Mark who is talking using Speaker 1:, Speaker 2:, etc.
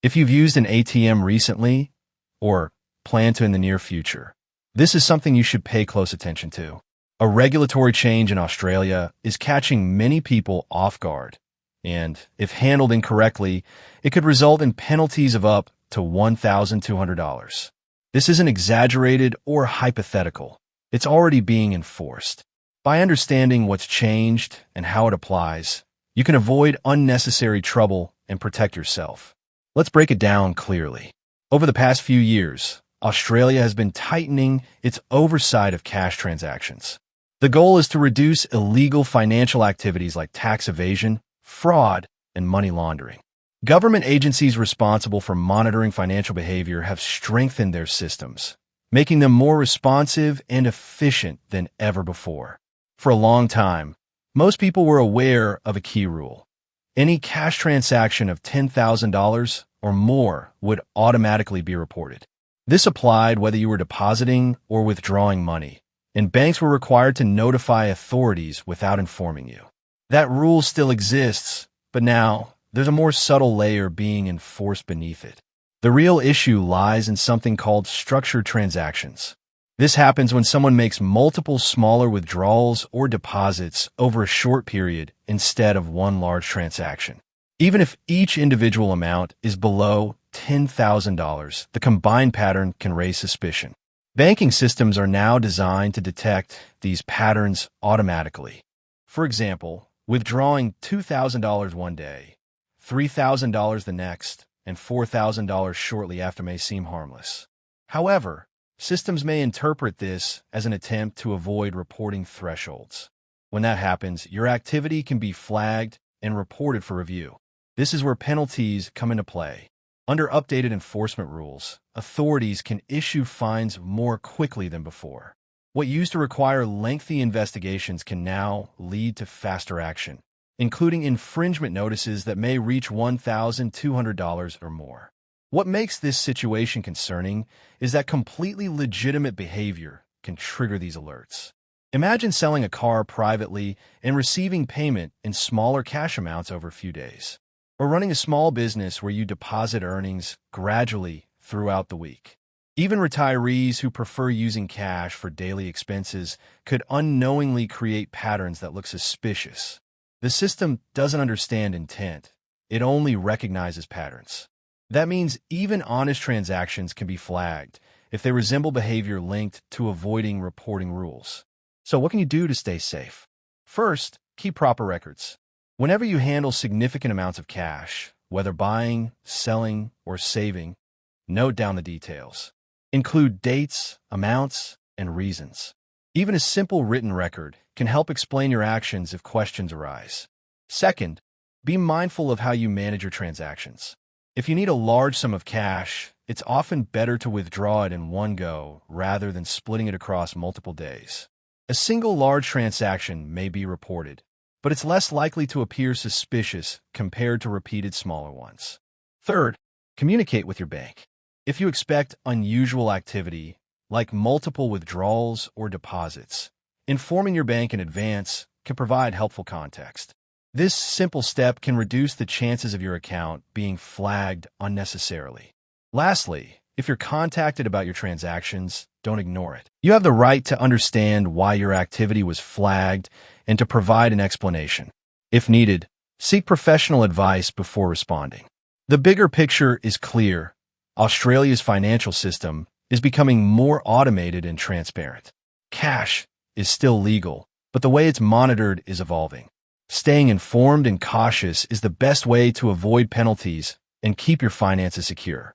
Speaker 1: If you've used an ATM recently or plan to in the near future, this is something you should pay close attention to. A regulatory change in Australia is catching many people off guard, and if handled incorrectly, it could result in penalties of up to $1,200. This isn't exaggerated or hypothetical. It's already being enforced. By understanding what's changed and how it applies, you can avoid unnecessary trouble and protect yourself. Let's break it down clearly. Over the past few years, Australia has been tightening its oversight of cash transactions. The goal is to reduce illegal financial activities like tax evasion, fraud, and money laundering. Government agencies responsible for monitoring financial behavior have strengthened their systems, making them more responsive and efficient than ever before. For a long time, most people were aware of a key rule. Any cash transaction of $10,000 or more would automatically be reported. This applied whether you were depositing or withdrawing money, and banks were required to notify authorities without informing you. That rule still exists, but now there's a more subtle layer being enforced beneath it. The real issue lies in something called structured transactions. This happens when someone makes multiple smaller withdrawals or deposits over a short period instead of one large transaction. Even if each individual amount is below $10,000, the combined pattern can raise suspicion. Banking systems are now designed to detect these patterns automatically. For example, withdrawing $2,000 one day, $3,000 the next, and $4,000 shortly after may seem harmless. However, systems may interpret this as an attempt to avoid reporting thresholds. When that happens, your activity can be flagged and reported for review. This is where penalties come into play. Under updated enforcement rules, authorities can issue fines more quickly than before. What used to require lengthy investigations can now lead to faster action, including infringement notices that may reach $1,200 or more. What makes this situation concerning is that completely legitimate behavior can trigger these alerts. Imagine selling a car privately and receiving payment in smaller cash amounts over a few days, or running a small business where you deposit earnings gradually throughout the week. Even retirees who prefer using cash for daily expenses could unknowingly create patterns that look suspicious. The system doesn't understand intent. It only recognizes patterns. That means even honest transactions can be flagged if they resemble behavior linked to avoiding reporting rules. So what can you do to stay safe? First, keep proper records. Whenever you handle significant amounts of cash, whether buying, selling, or saving, note down the details. Include dates, amounts, and reasons. Even a simple written record can help explain your actions if questions arise. Second, be mindful of how you manage your transactions. If you need a large sum of cash, it's often better to withdraw it in one go rather than splitting it across multiple days. A single large transaction may be reported, but it's less likely to appear suspicious compared to repeated smaller ones. Third, communicate with your bank. If you expect unusual activity, like multiple withdrawals or deposits, informing your bank in advance can provide helpful context. This simple step can reduce the chances of your account being flagged unnecessarily. Lastly, if you're contacted about your transactions, don't ignore it. You have the right to understand why your activity was flagged and to provide an explanation. If needed, seek professional advice before responding. The bigger picture is clear. Australia's financial system is becoming more automated and transparent. Cash is still legal, but the way it's monitored is evolving. Staying informed and cautious is the best way to avoid penalties and keep your finances secure.